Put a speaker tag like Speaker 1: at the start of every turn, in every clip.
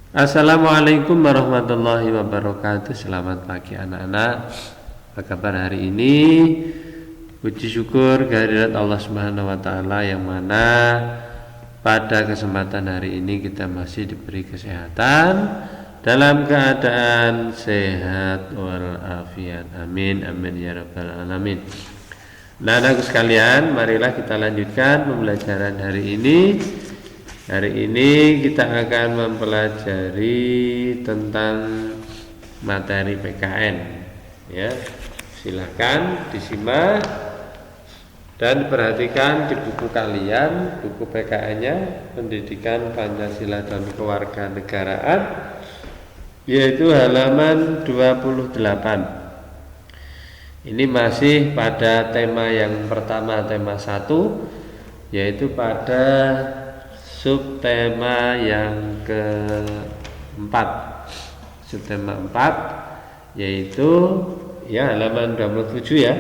Speaker 1: Assalamualaikum warahmatullahi wabarakatuh. Selamat pagi anak-anak. Apa kabar hari ini? Puji syukur kehadirat Allah Subhanahu wa taala yang mana pada kesempatan hari ini kita masih diberi kesehatan dalam keadaan sehat walafiat. Amin amin ya rabbal alamin. Nah, anak sekalian, marilah kita lanjutkan pembelajaran hari ini. Hari ini kita akan mempelajari tentang materi PKN. Ya, silakan disimak dan perhatikan di buku kalian, buku PKN-nya, Pendidikan Pancasila dan Kewarganegaraan, yaitu halaman 28. Ini masih pada tema yang pertama, tema 1, yaitu pada subtema yang keempat, subtema 4, yaitu ya halaman 27 ya,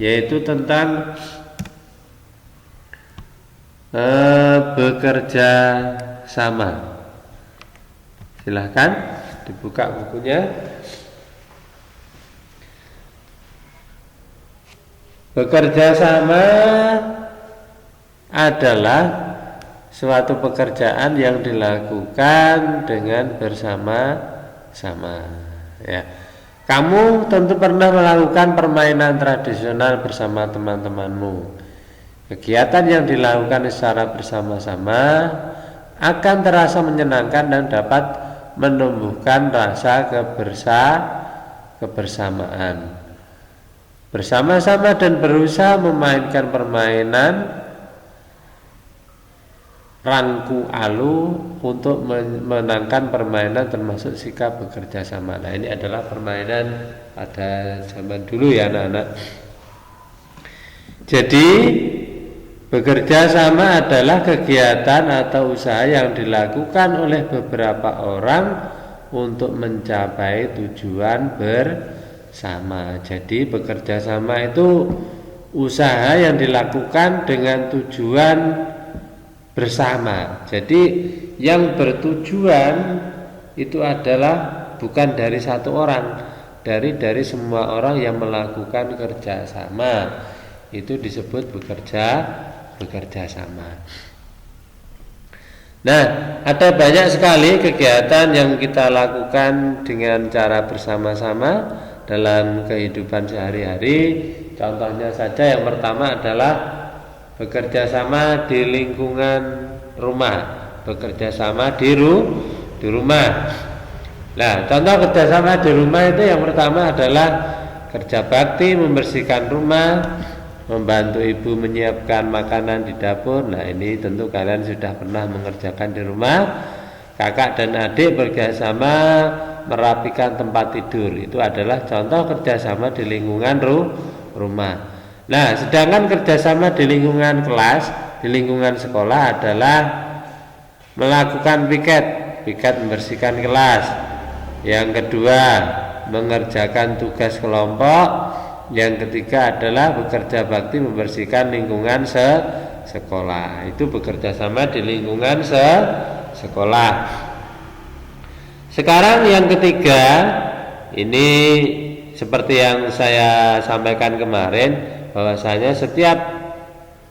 Speaker 1: yaitu tentang bekerja sama. Silahkan dibuka bukunya. Bekerja sama adalah suatu pekerjaan yang dilakukan dengan bersama-sama. Ya, kamu tentu pernah melakukan permainan tradisional bersama teman-temanmu. Kegiatan yang dilakukan secara bersama-sama akan terasa menyenangkan dan dapat menumbuhkan rasa kebersamaan. Bersama-sama dan berusaha memainkan permainan rangku alu untuk memenangkan permainan termasuk sikap bekerja sama. Nah, ini adalah permainan pada zaman dulu ya anak-anak. Jadi bekerja sama adalah kegiatan atau usaha yang dilakukan oleh beberapa orang untuk mencapai tujuan bersama. Jadi bekerja sama itu usaha yang dilakukan dengan tujuan bersama. Jadi yang bertujuan itu adalah bukan dari satu orang, dari semua orang yang melakukan kerja sama. Itu disebut bekerja sama. Nah, ada banyak sekali kegiatan yang kita lakukan dengan cara bersama-sama dalam kehidupan sehari-hari. Contohnya saja yang pertama adalah bekerja sama di lingkungan rumah, bekerja sama di rumah. Nah, contoh kerja sama di rumah itu yang pertama adalah kerja bakti, membersihkan rumah, membantu ibu menyiapkan makanan di dapur. Nah, ini tentu kalian sudah pernah mengerjakan di rumah. Kakak dan adik bekerja sama merapikan tempat tidur. Itu adalah contoh kerja sama di lingkungan rumah. Nah, sedangkan kerjasama di lingkungan kelas, di lingkungan sekolah adalah melakukan piket membersihkan kelas. Yang kedua, mengerjakan tugas kelompok. Yang ketiga adalah bekerja bakti membersihkan lingkungan sekolah. Itu bekerja sama di lingkungan sekolah. Sekarang yang ketiga, ini seperti yang saya sampaikan kemarin, bahwasanya setiap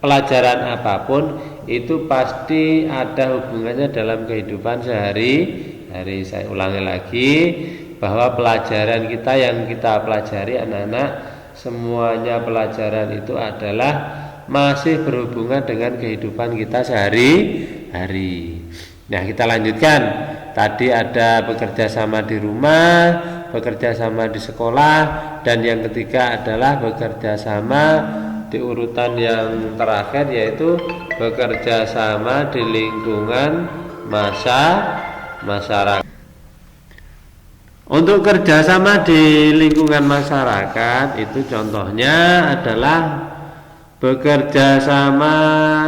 Speaker 1: pelajaran apapun itu pasti ada hubungannya dalam kehidupan sehari-hari. Saya ulangi lagi bahwa pelajaran kita yang kita pelajari anak-anak, semuanya pelajaran itu adalah masih berhubungan dengan kehidupan kita sehari-hari. Nah, kita lanjutkan. Tadi ada bekerja sama di rumah, bekerja sama di sekolah, dan yang ketiga adalah bekerja sama di urutan yang terakhir, yaitu bekerja sama di lingkungan masyarakat. Untuk kerja sama di lingkungan masyarakat itu contohnya adalah bekerja sama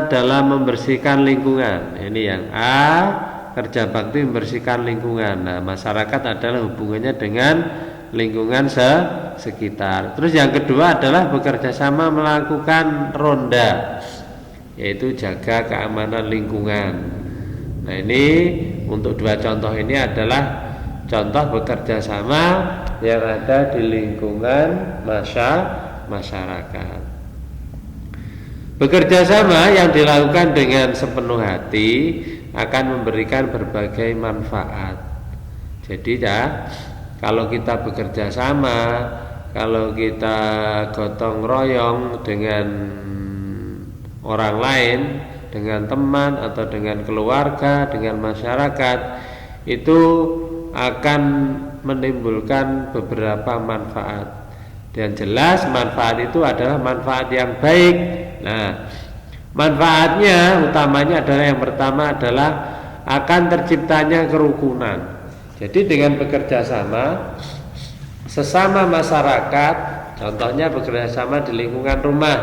Speaker 1: dalam membersihkan lingkungan. Ini yang A, kerja bakti membersihkan lingkungan. Nah, masyarakat adalah hubungannya dengan lingkungan sekitar. Terus yang kedua adalah bekerja sama melakukan ronda, yaitu jaga keamanan lingkungan. Nah, ini untuk dua contoh ini adalah contoh bekerja sama yang ada di lingkungan masyarakat. Bekerja sama yang dilakukan dengan sepenuh hati akan memberikan berbagai manfaat. Jadi ya, kalau kita bekerja sama, kalau kita gotong royong dengan orang lain, dengan teman atau dengan keluarga, dengan masyarakat, itu akan menimbulkan beberapa manfaat. Dan jelas manfaat itu adalah manfaat yang baik. Nah, manfaatnya utamanya adalah yang pertama adalah akan terciptanya kerukunan. Jadi dengan bekerja sama sesama masyarakat, contohnya bekerja sama di lingkungan rumah.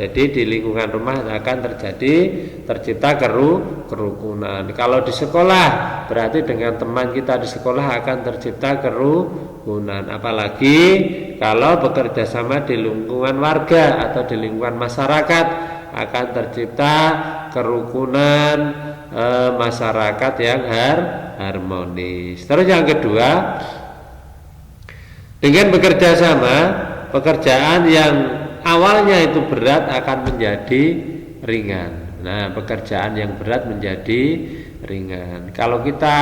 Speaker 1: Jadi di lingkungan rumah akan tercipta kerukunan. Kalau di sekolah berarti dengan teman kita di sekolah akan tercipta kerukunan. Apalagi kalau bekerja sama di lingkungan warga atau di lingkungan masyarakat akan tercipta kerukunan masyarakat yang harmonis. Terus yang kedua, dengan bekerja sama, pekerjaan yang awalnya itu berat akan menjadi ringan. Nah, pekerjaan yang berat menjadi ringan. Kalau kita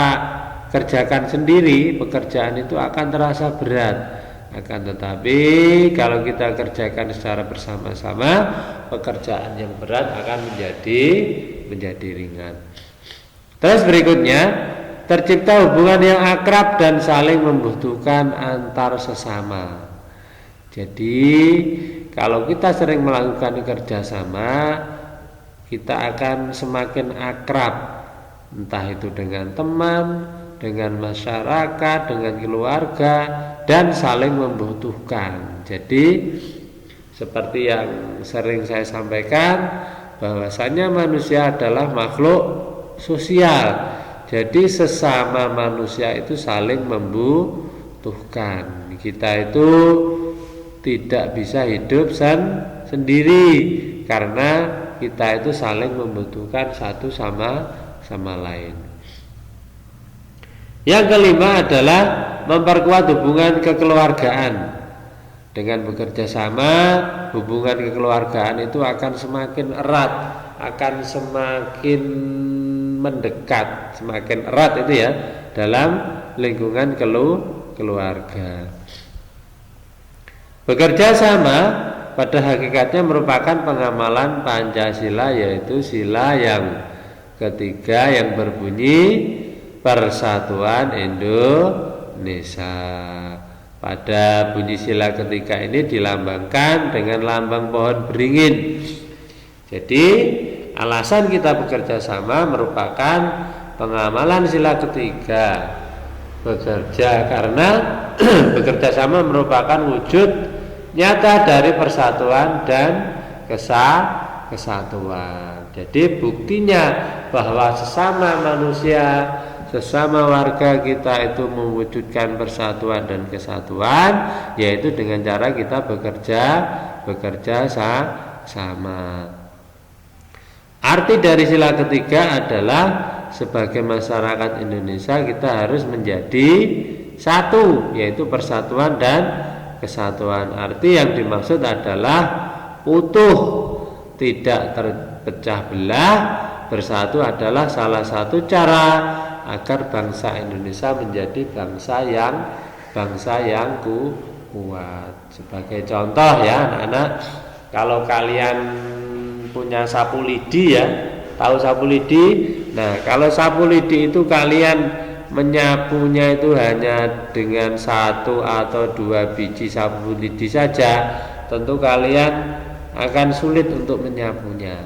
Speaker 1: kerjakan sendiri, pekerjaan itu akan terasa berat. Akan tetapi kalau kita kerjakan secara bersama-sama, pekerjaan yang berat akan menjadi ringan. Terus berikutnya, tercipta hubungan yang akrab dan saling membutuhkan antar sesama. Jadi kalau kita sering melakukan kerjasama, kita akan semakin akrab, entah itu dengan teman, dengan masyarakat, dengan keluarga, dan saling membutuhkan. Jadi seperti yang sering saya sampaikan, bahwasanya manusia adalah makhluk sosial. Jadi sesama manusia itu saling membutuhkan. Kita itu tidak bisa hidup sendiri karena kita itu saling membutuhkan satu sama lain. Yang kelima adalah memperkuat hubungan kekeluargaan. Dengan bekerja sama, hubungan kekeluargaan itu akan semakin erat, akan semakin mendekat, semakin erat itu ya dalam lingkungan keluarga. Bekerja sama pada hakikatnya merupakan pengamalan Pancasila, yaitu sila yang ketiga yang berbunyi Persatuan Indonesia. Pada bunyi sila ketiga ini dilambangkan dengan lambang pohon beringin. Jadi alasan kita bekerja sama merupakan pengamalan sila ketiga. Bekerja karena bekerja sama merupakan wujud nyata dari persatuan dan kesatuan. Jadi buktinya bahwa sesama manusia, sesama warga kita itu mewujudkan persatuan dan kesatuan, yaitu dengan cara kita bekerja sama. Arti dari sila ketiga adalah sebagai masyarakat Indonesia kita harus menjadi satu, yaitu persatuan dan kesatuan. Arti yang dimaksud adalah utuh, tidak terpecah belah. Bersatu adalah salah satu cara agar bangsa Indonesia menjadi bangsa yang kuat. Sebagai contoh ya anak-anak, kalau kalian punya sapu lidi ya, tahu sapu lidi? Nah, kalau sapu lidi itu kalian menyapunya itu hanya dengan satu atau dua biji sapu lidi saja, tentu kalian akan sulit untuk menyapunya.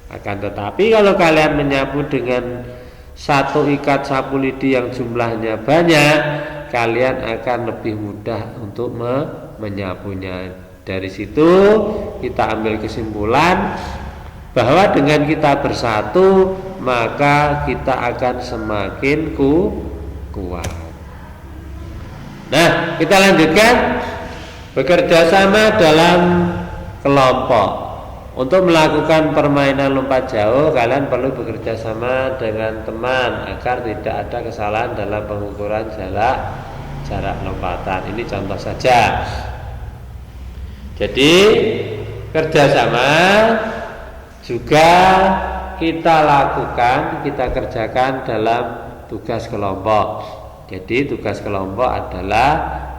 Speaker 1: Akan tetapi kalau kalian menyapu dengan satu ikat sapu lidi yang jumlahnya banyak, kalian akan lebih mudah untuk menyapunya. Dari situ kita ambil kesimpulan bahwa dengan kita bersatu maka kita akan semakin kuat. Nah, kita lanjutkan bekerja sama dalam kelompok. Untuk melakukan permainan lompat jauh, kalian perlu bekerja sama dengan teman agar tidak ada kesalahan dalam pengukuran jarak lompatan. Ini contoh saja. Jadi kerjasama juga kita lakukan, kita kerjakan dalam tugas kelompok. Jadi tugas kelompok adalah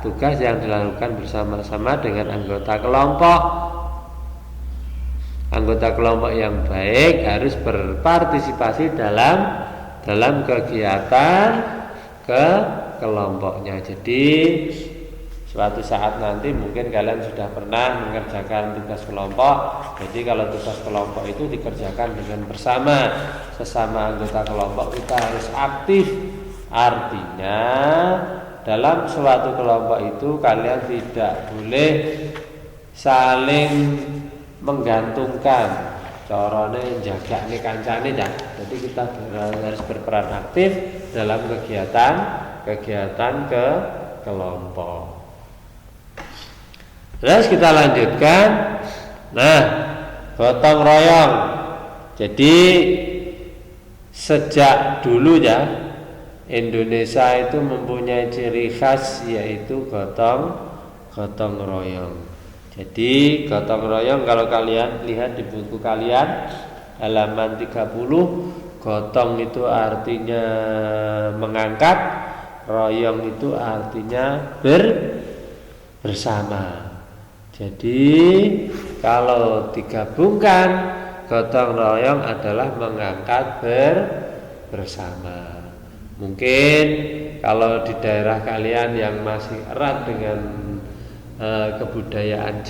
Speaker 1: tugas yang dilakukan bersama-sama dengan anggota kelompok. Anggota kelompok yang baik harus berpartisipasi dalam kegiatan kelompoknya. Jadi suatu saat nanti mungkin kalian sudah pernah mengerjakan tugas kelompok. Jadi kalau tugas kelompok itu dikerjakan dengan bersama sesama anggota kelompok, kita harus aktif. Artinya dalam suatu kelompok itu kalian tidak boleh saling menggantungkan, corone jaga nih kancane ya. Jadi kita harus berperan aktif dalam kegiatan kelompok. Terus kita lanjutkan. Nah, gotong royong. Jadi sejak dulu ya, Indonesia itu mempunyai ciri khas yaitu gotong royong. Jadi gotong royong kalau kalian lihat di buku kalian halaman 30, gotong itu artinya mengangkat, royong itu artinya bersama. Jadi kalau digabungkan, gotong royong adalah mengangkat bersama. Mungkin kalau di daerah kalian yang masih erat dengan kebudayaan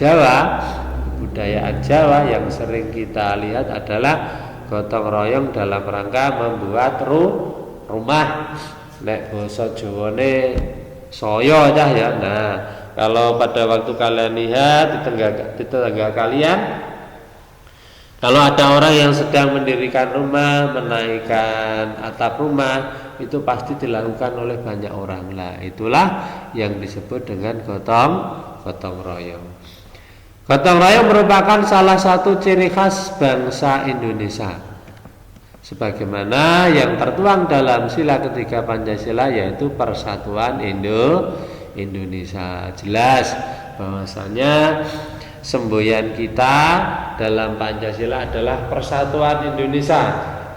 Speaker 1: Jawa yang sering kita lihat adalah gotong royong dalam rangka membuat rumah. Nek basa Jawane saya aja ya. Nah, kalau pada waktu kalian lihat di tetangga kalian, kalau ada orang yang sedang mendirikan rumah, menaikkan atap rumah, itu pasti dilakukan oleh banyak orang lah. Itulah yang disebut dengan gotong royong. Gotong royong merupakan salah satu ciri khas bangsa Indonesia, sebagaimana yang tertuang dalam sila ketiga Pancasila, yaitu Persatuan Indonesia. Jelas bahwasanya semboyan kita dalam Pancasila adalah Persatuan Indonesia.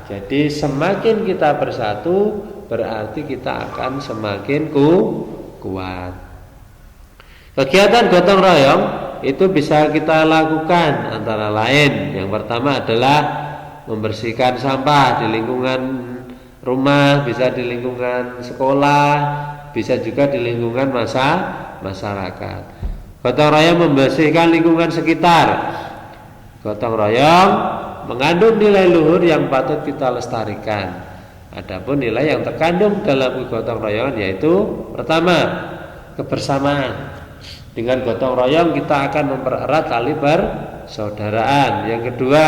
Speaker 1: Jadi semakin kita bersatu, berarti kita akan semakin kuat. Kegiatan gotong royong itu bisa kita lakukan antara lain. Yang pertama adalah membersihkan sampah di lingkungan rumah, bisa di lingkungan sekolah, bisa juga di lingkungan masyarakat. Gotong royong membersihkan lingkungan sekitar. Gotong royong mengandung nilai luhur yang patut kita lestarikan. Adapun nilai yang terkandung dalam gotong royong yaitu pertama, kebersamaan. Dengan gotong royong kita akan mempererat tali persaudaraan. Yang kedua,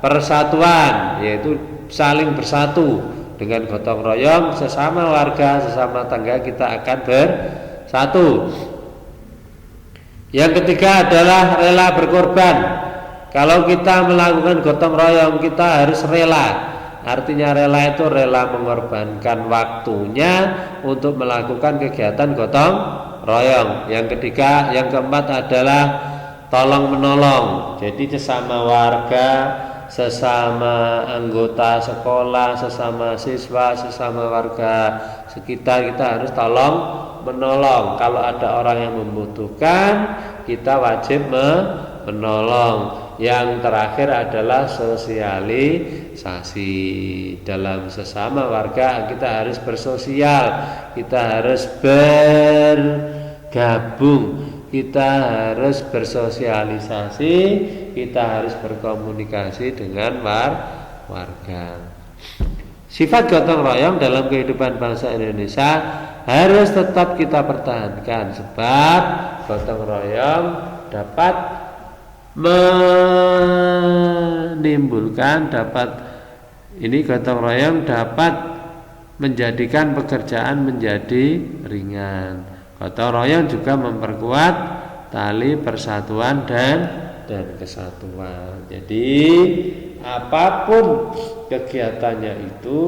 Speaker 1: persatuan, yaitu saling bersatu. Dengan gotong royong sesama warga, sesama tangga kita akan bersatu. Yang ketiga adalah rela berkorban. Kalau kita melakukan gotong royong, kita harus rela. Artinya rela itu rela mengorbankan waktunya untuk melakukan kegiatan gotong royong. Yang ketiga, yang keempat adalah tolong menolong. Jadi sesama warga, sesama anggota sekolah, sesama siswa, sesama warga sekitar, kita harus tolong menolong. Kalau ada orang yang membutuhkan, kita wajib menolong. Yang terakhir adalah sosialisasi. Dalam sesama warga kita harus bersosial, kita harus bergabung, kita harus bersosialisasi, kita harus berkomunikasi dengan warga. Sifat gotong royong dalam kehidupan bangsa Indonesia harus tetap kita pertahankan, sebab gotong royong dapat gotong royong dapat menjadikan pekerjaan menjadi ringan. Gotong royong juga memperkuat tali persatuan dan dan kesatuan. Jadi apapun kegiatannya itu,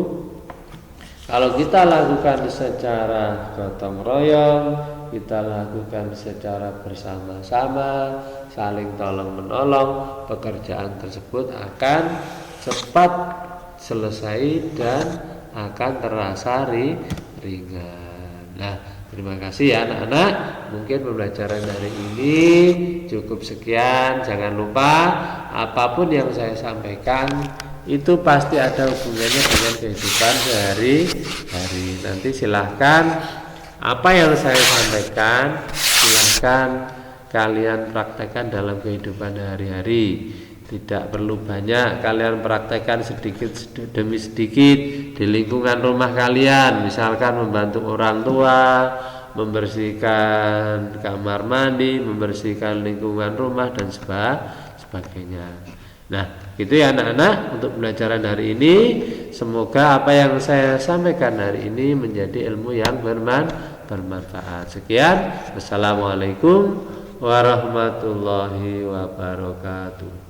Speaker 1: kalau kita lakukan secara gotong royong, kita lakukan secara bersama-sama, saling tolong menolong, pekerjaan tersebut akan cepat selesai dan akan terasa ringan. Nah, terima kasih ya anak-anak. Mungkin pembelajaran hari ini cukup sekian. Jangan lupa apapun yang saya sampaikan itu pasti ada hubungannya dengan kehidupan sehari-hari. Nanti silahkan apa yang saya sampaikan silahkan kalian praktekkan dalam kehidupan hari-hari. Tidak perlu banyak, kalian praktekkan sedikit demi sedikit di lingkungan rumah kalian. Misalkan membantu orang tua, membersihkan kamar mandi, membersihkan lingkungan rumah dan sebagainya. Nah, itu ya anak-anak untuk pembelajaran hari ini. Semoga apa yang saya sampaikan hari ini menjadi ilmu yang bermanfaat. Sekian, wassalamualaikum warahmatullahi wabarakatuh.